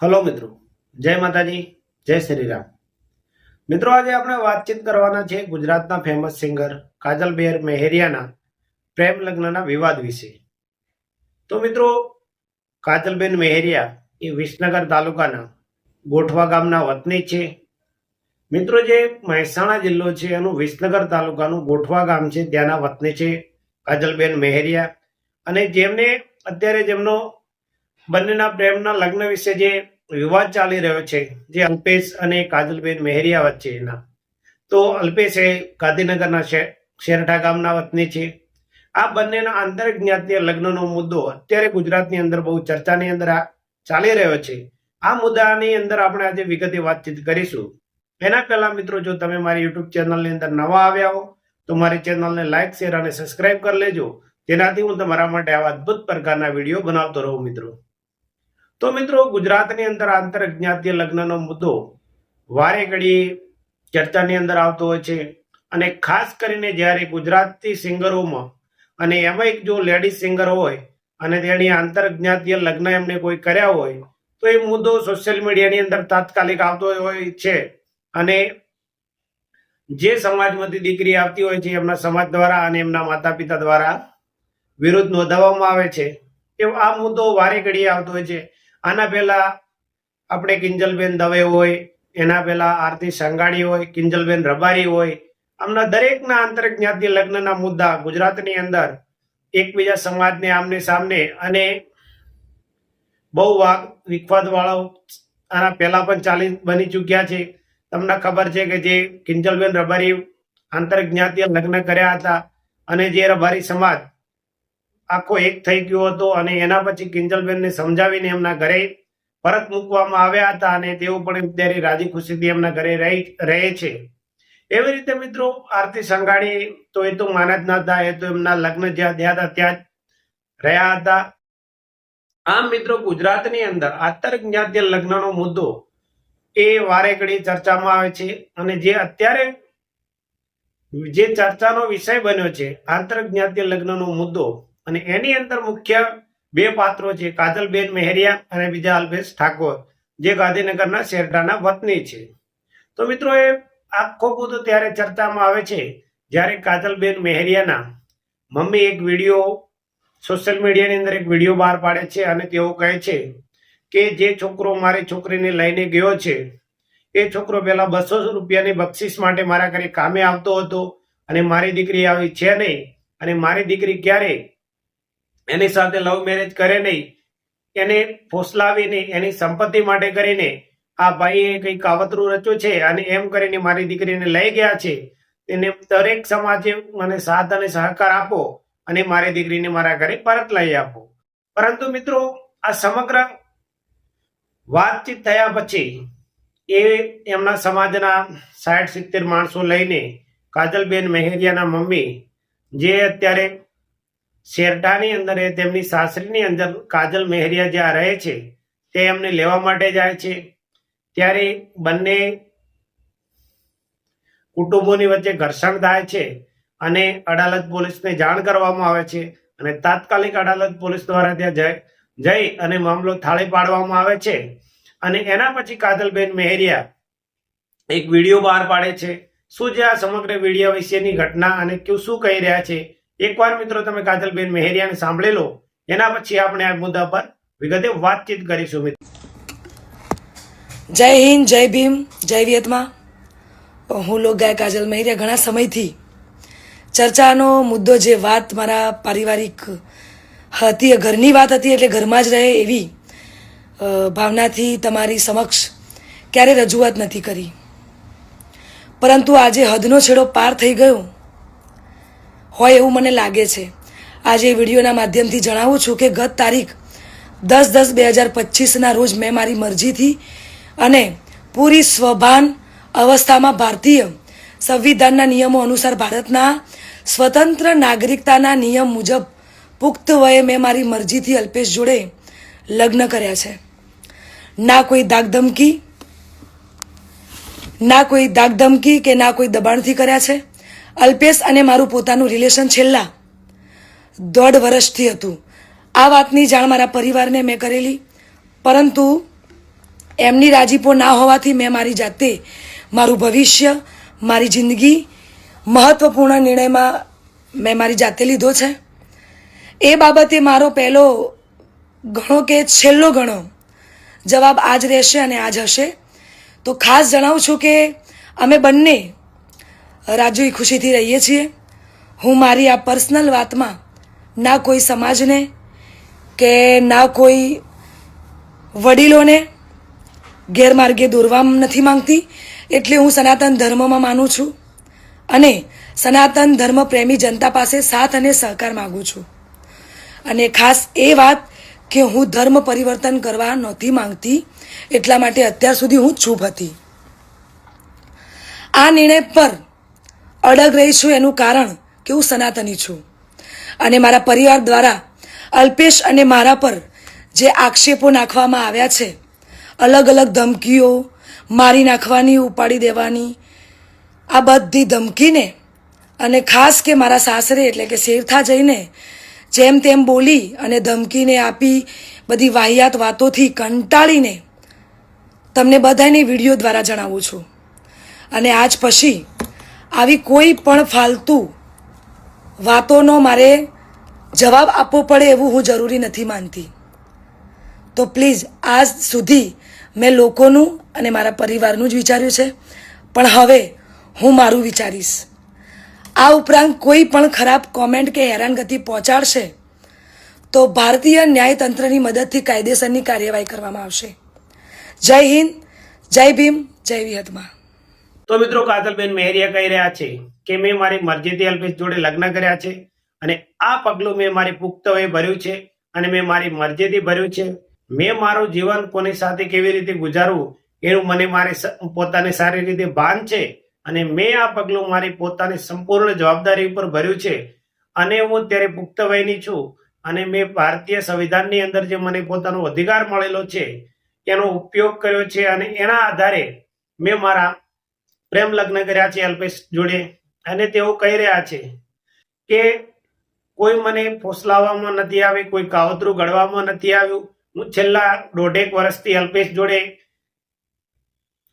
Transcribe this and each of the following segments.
Hello મિત્રો, જય માતાજી, જય શ્રી રામ. મિત્રો, આજે આપણે વાતચીત કરવાના છે ગુજરાતના ફેમસ સિંગર કાજલબેન મેહરિયાના પ્રેમ લગ્નના વિવાદ વિશે. તો મિત્રો, કાજલબેન મેહરિયા એ વિસનગર તાલુકાના ગોઠવા ગામના વતની છે. મિત્રો, જે મહેસાણા જિલ્લો છે એનું વિસનગર તાલુકાનું ગોઠવા ગામ છે, ત્યાંના વતની છે કાજલબેન મેહરિયા. અને જેમને અત્યારે જેમનો બંનેના પ્રેમના લગ્ન વિશે જે વિવાદ ચાલી રહ્યો છે, જે અલ્પેશ અને કાજલબેન મેહરિયા વચ્ચેના, તો અલ્પેશ એ ગાંધીનગરના શેરઠા ગામના વતની છે. આ બંનેના આંતરજ્ઞાતીય લગ્નનો મુદ્દો અત્યારે ગુજરાતની અંદર બહુ ચર્ચાની અંદર ચાલી રહ્યો છે. આ મુદ્દાની અંદર આપણે આજે વિગતે વાતચીત કરીશું. એના પહેલા મિત્રો, જો તમે મારી યુટ્યુબ ચેનલની અંદર નવા આવ્યા હો તો મારી ચેનલને લાઈક, શેર અને સબસ્ક્રાઇબ કરી લેજો, જેનાથી હું તમારા માટે આવા અદ્ભુત પ્રકારના વિડીયો બનાવતો રહું મિત્રો. તો મિત્રો, ગુજરાતની અંદર આંતરજ્ઞાતીય લગ્નનો મુદ્દો વારે ઘડી ચર્ચાની અંદર આવતો હોય છે. અને ખાસ કરીને જ્યારે ગુજરાતી સિંગરોમાં અને એમાં એક જો લેડીઝ સિંગર હોય અને તેની આંતરજ્ઞાતીય લગ્ન એમને કોઈ કર્યા હોય તો એ મુદ્દો સોશિયલ મીડિયાની અંદર તાત્કાલિક આવતો હોય છે. અને જે સમાજમાંથી દીકરી આવતી હોય છે એમના સમાજ દ્વારા અને એમના માતા પિતા દ્વારા વિરોધ નોંધાવવામાં આવે છે. એ આ મુદ્દો વારે ઘડી આવતો હોય છે. આના પહેલા આપણે કિંજલબેન દવે હોય, એના પહેલા આરતી સંઘાણી હોય, કિંજલબેન રબારી હોય, આમના દરેકના આંતરજ્ઞાતીય લગ્નના મુદ્દા ગુજરાતની અંદર એકબીજા સમાજને આમને સામને અને બહુ વિખવાદ વાળા આના પહેલા પણ બની ચૂક્યા છે. તમને ખબર છે કે જે કિંજલબેન રબારી આંતરજ્ઞાતીય લગ્ન કર્યા હતા અને જે રબારી સમાજ આખો એક થઈ ગયો હતો અને એના પછી કિંજલબેનને સમજાવીને એમના ઘરે પરત મૂકવામાં આવ્યા હતા અને તેઓ પણ અત્યારે રાજી ખુશીથી એમના ઘરે રહે છે. એવી રીતે મિત્રો, આરતી સંઘાણી તો એ તો માના જ ના હતા, એ તો એમના લગ્ન જ્યાં થયા હતા ત્યાં જ રહ્યા હતા. આમ મિત્રો, ગુજરાતની અંદર આંતરજ્ઞાતીય લગ્નનો મુદ્દો એ વારે ઘડી ચર્ચામાં આવે છે. અને જે અત્યારે જે ચર્ચાનો વિષય બન્યો છે આંતરજ્ઞાતીય લગ્નનો મુદ્દો, અને એની અંદર મુખ્ય બે પાત્રો છે, કાજલબેન મેહરિયા અને બીજા અલ્પેશ ઠાકોર, જે ગાંધીનગરના શેરઠાના વતની છે. તો મિત્રો, એ આખો મુદ્દો ત્યારે ચર્ચામાં આવે છે જ્યારે કાજલબેન મેહરિયાના મમ્મી એક વિડીયો સોશિયલ મીડિયાની અંદર એક વિડીયો બહાર પાડે છે અને તેઓ કહે છે કે જે છોકરો મારી છોકરીને લઈને ગયો છે એ છોકરો પહેલા 200 રૂપિયાની બક્ષિસ માટે મારા ઘરે કામે આવતો હતો અને મારી દીકરી આવી છે નહીં, અને મારી દીકરી ક્યારે એની સાથે લવ મેરેજ કરે નહીં, એને ફોસલાવીને એની સંપત્તિ માટે કરીને આ ભાઈએ કઈ કાવતરું રચ્યું છે અને એમ કરીને મારી દીકરીને લઈ ગયા છે. એને દરેક સમાજે મને સાથ અને સહકાર આપો અને મારી દીકરીને મારા ઘરે પરત લઈ આપો. પરંતુ મિત્રો, આ સમગ્ર વાતચીત થયા પછી એ એમના સમાજના 60-70 માણસો લઈને કાજલબેન મેહરિયાના મમ્મી, જે અત્યારે શેરઠાની અંદર તેમની સાસરીની અંદર કાજલ મેહરિયા જ્યાં રહે છે તે એમને લેવા માટે જાય છે. ત્યારે બંને કુટુંબોની વચ્ચે ઘર્ષણ થાય છે અને અડાલત પોલીસને જાણ કરવામાં આવે છે. અને તાત્કાલિક અડાલત પોલીસ દ્વારા ત્યાં જઈ અને મામલો થાળે પાડવામાં આવે છે. અને એના પછી કાજલબેન મેહરિયા એક વિડીયો બહાર પાડે છે. શું છે આ સમગ્ર વિડીયો વિશેની ઘટના અને શું કહી રહ્યા છે, એકવાર મિત્રો તમે કાજલબેન મેહરિયાને સાંભળી લો, એના પછી આપણે આ મુદ્દા પર વિગતે વાતચીત કરીશું. મિત્રો, જય હિન્દ, જય ભીમ, જય વિયતમાં. હું લોક ગાય કાજલ મેહરિયા. ઘણા સમયથી ચર્ચાનો મુદ્દો, જે વાત મારા પારિવારિક હતી, ઘરની વાત હતી, એટલે ઘરમાં જ રહે એવી ભાવનાથી તમારી સમક્ષ ક્યારે રજૂઆત નથી કરી. પરંતુ આજે હદનો છેડો પાર થઈ ગયો હોય એવું મને લાગે છે. આજે વિડીયોના માધ્યમથી જણાવું છું કે ગત તારીખ 10/10/2025ના રોજ મેં મારી મરજીથી અને પૂરી સ્વભાન અવસ્થામાં ભારતીય સંવિધાનના નિયમો અનુસાર ભારતના સ્વતંત્ર નાગરિકતાના નિયમ મુજબ પુખ્ત વયે મેં મારી મરજીથી અલ્પેશ જોડે લગ્ન કર્યા છે. ના કોઈ દાગધમકી કે ના કોઈ દબાણથી કર્યા છે. અલ્પેશ અને મારું પોતાનું રિલેશન છેલ્લા 1.5 વર્ષથી હતું. આ વાતની જાણ મારા પરિવારને મેં કરેલી, પરંતુ એમની રાજીપો ના હોવાથી મેં મારી જાતે મારું ભવિષ્ય, મારી જિંદગી મહત્વપૂર્ણ નિર્ણયમાં મેં મારી જાતે લીધો છે. એ બાબતે મારો પહેલો ઘણો કે છેલ્લો ઘણો જવાબ આજ રહેશે અને આજ હશે. તો ખાસ જણાવું છું કે અમે બંને રાજી ખુશીથી રહીએ છીએ. હું મારી આ પર્સનલ વાતમાં ના કોઈ સમાજને કે ના કોઈ વડીલોને ગેરમાર્ગે દોરવા નથી માંગતી. એટલે હું સનાતન ધર્મમાં માનું છું અને સનાતન ધર્મ પ્રેમી જનતા પાસે સાથ અને સહકાર માગું છું. અને ખાસ એ વાત કે હું ધર્મ પરિવર્તન કરવા નહોતી માંગતી, એટલા માટે અત્યાર સુધી હું ચૂપ હતી. આ નિર્ણય પર અડગ રહી છું એનું કારણ કે હું સનાતની છું અને મારા પરિવાર દ્વારા અલ્પેશ અને મારા પર જે આક્ષેપો નાખવામાં આવ્યા છે, અલગ અલગ ધમકીઓ, મારી નાખવાની, ઉપાડી દેવાની, આ બધી ધમકીને અને ખાસ કે મારા સાસરે એટલે કે શેરથા જઈને જેમ તેમ બોલી અને ધમકીને આપી બધી વાહિયાત વાતોથી કંટાળીને તમને બધાને વિડીયો દ્વારા જણાવું છું. અને આજ પછી આવી કોઈ પણ ફાલતુ વાતોનો મારે જવાબ આપવો પડે એવું હું જરૂરી નથી માનતી. તો પ્લીઝ આજ સુધી મેં લોકોનું અને મારા પરિવારનું જ વિચાર્યું છે, પણ હવે હું મારું વિચારીશ. આ ઉપરાંત કોઈ પણ ખરાબ કોમેન્ટ કે હેરાનગતિ પહોંચાડશે તો ભારતીય ન્યાયતંત્રની મદદથી કાયદેસરની કાર્યવાહી કરવામાં આવશે. જય હિન્દ, જય ભીમ, જય વિહતમાં. તો મિત્રો, કાજલબેન મહેરિયા કહી રહ્યા છે કે મેં મારી મરજીથી અલ્પેશ જોડે લગ્ન કર્યા છે અને આ પગલું મેં મારી પુખ્ત વયે ભર્યું છે અને મેં મારી મરજીથી ભર્યું છે. મેં મારું જીવન કોની સાથે કેવી રીતે ગુજારવું એનું મને મારી પોતાની સારી રીતે ભાન છે અને મેં આ પગલું મારી પોતાની સંપૂર્ણ જવાબદારી ઉપર ભર્યું છે. અને હું ત્યારે પુખ્ત વયની છું અને મેં ભારતીય સંવિધાનની અંદર જે મને પોતાનો અધિકાર મળેલો છે એનો ઉપયોગ કર્યો છે અને એના આધારે મેં મારા પ્રેમ લગ્ન કર્યા છે અલ્પેશ જોડે. અને તેઓ કહી રહ્યા છે કે કોઈ મને ફોસલાવવામાં નથી આવી, કોઈ કાવતરું ઘડવામાં નથી આવ્યું. હું છેલ્લા 1.5 વર્ષથી અલ્પેશ જોડે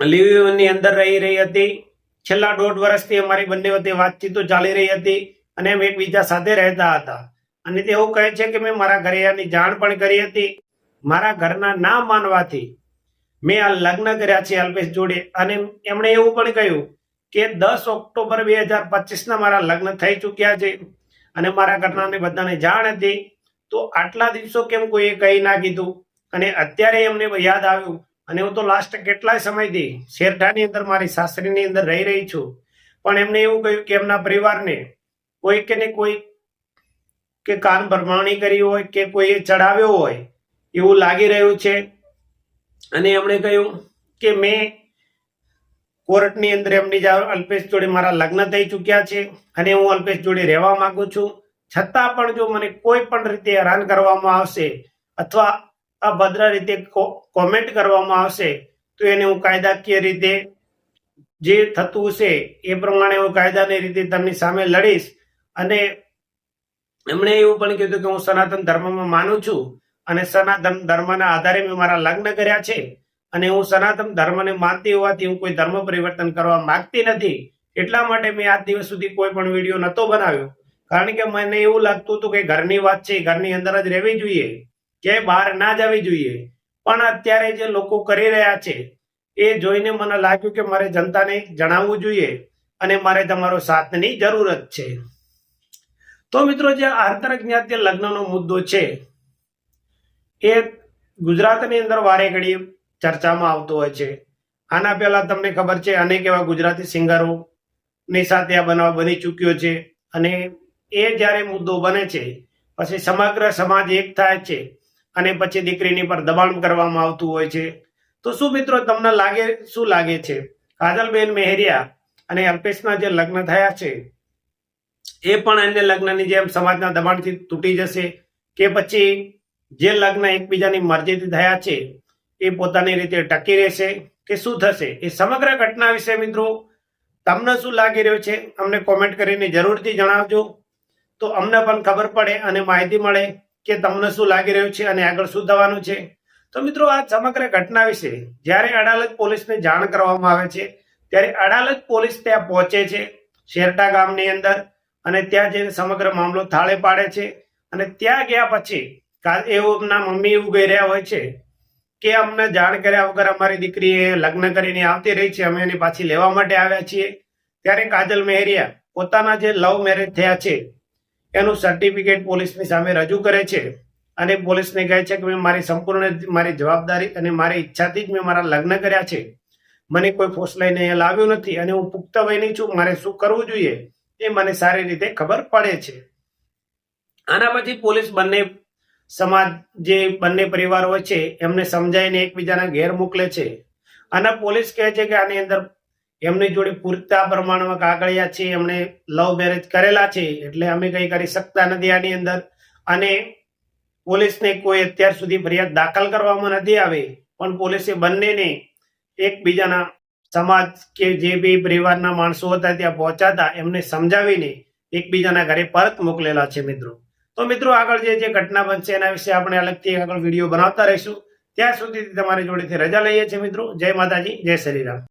લીવની અંદર રહી હતી. છેલ્લા 1.5 વર્ષથી અમારી બંને વચ્ચે વાતચીતો ચાલી રહી હતી અને અમે એકબીજા સાથે રહેતા હતા. અને તેઓ કહે છે કે મેં મારા ઘરે આની જાણ પણ કરી હતી. મારા ઘરના ના માનવાથી મેં આ લગ્ન કર્યા છે અલ્પેશ જોડે. અને એમણે એવું પણ કહ્યું કે 10 ઓક્ટોબર 2025 મારા લગ્ન થઈ ચૂક્યા છે અને મારા ઘરનાને બધાને જાણ હતી. તો આટલા દિવસો કેમ કોઈએ કહી ના કીધું? અને અત્યારે એમને યાદ આવ્યું. અને હું તો લાસ્ટ કેટલાય સમયથી શેરઠાની અંદર મારી સાસરીની અંદર રહી છું, પણ એમને એવું કહ્યું કે એમના પરિવારને કોઈ કે ને કોઈ કે કાન ભરમાણી કરી હોય કે કોઈએ ચડાવ્યો હોય એવું લાગી રહ્યું છે. અને એમણે કહ્યું કે મેં કોર્ટની અંદર એમની અલ્પેશ જોડે મારા લગ્ન થઈ ચૂક્યા છે અને હું અલ્પેશ જોડે રહેવા માંગુ છું. છતાં પણ જો મને કોઈ પણ રીતે હેરાન કરવામાં આવશે અથવા અભદ્ર રીતે કોમેન્ટ કરવામાં આવશે તો એને હું કાયદાકીય રીતે જે થતું હશે એ પ્રમાણે હું કાયદાની રીતે તેમની સામે લડીશ. અને એમણે એવું પણ કીધું કે હું સનાતન ધર્મમાં માનું છું અને સનાતન ધર્મના આધારે મેં મારા લગ્ન કર્યા છે અને હું સનાતન ધર્મને માનતી હોવાથી હું કોઈ ધર્મ પરિવર્તન કરવા માંગતી નથી. એટલા માટે મેં આજ દિવસ સુધી કોઈ પણ વિડીયો નહોતો બનાવ્યો, કારણ કે મને એવું લાગતું હતું કે ઘરની વાત છે, ઘરની અંદર જ રહેવી જોઈએ, ક્યાંય બહાર ના જવી જોઈએ. પણ અત્યારે જે લોકો કરી રહ્યા છે એ જોઈને મને લાગ્યું કે મારે જનતાને જણાવવું જોઈએ અને મારે તમારો સાથની જરૂરત છે. તો મિત્રો, જે આંતરજ્ઞાતીય લગ્નનો મુદ્દો છે એ ગુજરાતની અંદર વારે ઘડી ચર્ચામાં આવતો હોય છે. આના પહેલા તમને ખબર છે અનેક એવા ગુજરાતી સિંગરોની સાથે આ બનાવ બની ચૂક્યો છે અને એ જ્યારે મુદ્દો બને છે પછી સમગ્ર સમાજ એક થાય છે અને પછી દીકરીની પર દબાણ કરવામાં આવતું હોય છે. તો શું મિત્રો, તમને શું લાગે છે, કાજલબેન મહેરિયા અને અલ્પેશના જે લગ્ન થયા છે એ પણ અન્ય લગ્નની જેમ સમાજના દબાણથી તૂટી જશે કે પછી જે લગ્ન એકબીજાની મરજીથી થયા છે એ પોતાની રીતે ટકી રહેશે કે શું થશે? એ સમગ્ર ઘટના વિશે મિત્રો તમને શું લાગી રહ્યું છે અમને કોમેન્ટ કરીને જરૂરથી જણાવજો, તો અમને પણ ખબર પડે અને માહિતી મળે કે તમને શું લાગી રહ્યું છે અને આગળ શું થવાનું છે. તો મિત્રો આ સમગ્ર ઘટના વિશે જ્યારે અડાલજ પોલીસને જાણ કરવામાં આવે છે ત્યારે અડાલજ પોલીસ ત્યાં પહોંચે છે શેરટા ગામની અંદર અને ત્યાં જઈને સમગ્ર મામલો થાળે પાડે છે. અને ત્યાં ગયા પછી એમના મમ્મી એવું કહી રહ્યા હોય છે કે અમને જાણ કર્યા વગર અમારી દીકરી લગ્ન કરીને આવતી રહી છે, અમે એની પાછી લેવા માટે આવ્યા છીએ. ત્યારે કાજલ મહેરિયા પોતાના જે લવ મેરેજ થયા છે એનું સર્ટિફિકેટ પોલીસની સામે રજૂ કરે છે અને પોલીસને કહે છે કે મેં મારી જવાબદારી અને મારી ઈચ્છાથી જ મેં મારા લગ્ન કર્યા છે, મને કોઈ ફોર્સ લઈને અહીંયા લાવ્યું નથી અને હું પુખ્ત વયની છું, મારે શું કરવું જોઈએ એ મને સારી રીતે ખબર પડે છે. આના પછી પોલીસ બંને સમાજ જે બંને પરિવાર હોય છે એમને સમજાવીને એકબીજાના ઘેર મોકલે છે અને પોલીસ કહે છે કે આની અંદર એમની જોડે પૂરતા પ્રમાણમાં કાગળિયા છે, એમણે લવ મેરેજ કરેલા છે એટલે અમે કંઈ કરી શકતા નથી આની અંદર. અને પોલીસને કોઈ અત્યાર સુધી ફરિયાદ દાખલ કરવામાં નથી આવી, પણ પોલીસે બંનેને એકબીજાના સમાજ કે જે બી પરિવારના માણસો હતા ત્યાં પહોંચાતા એમને સમજાવીને એકબીજાના ઘરે પરત મોકલેલા છે મિત્રો. તો મિત્રો આગળ જે ઘટના બનશે એના વિશે આપણે અલગથી આગળ વિડીયો બનાવતા રહીશું. ત્યાં સુધી તમારી જોડેથી રજા લઈએ છીએ મિત્રો. જય માતાજી, જય શ્રી રામ.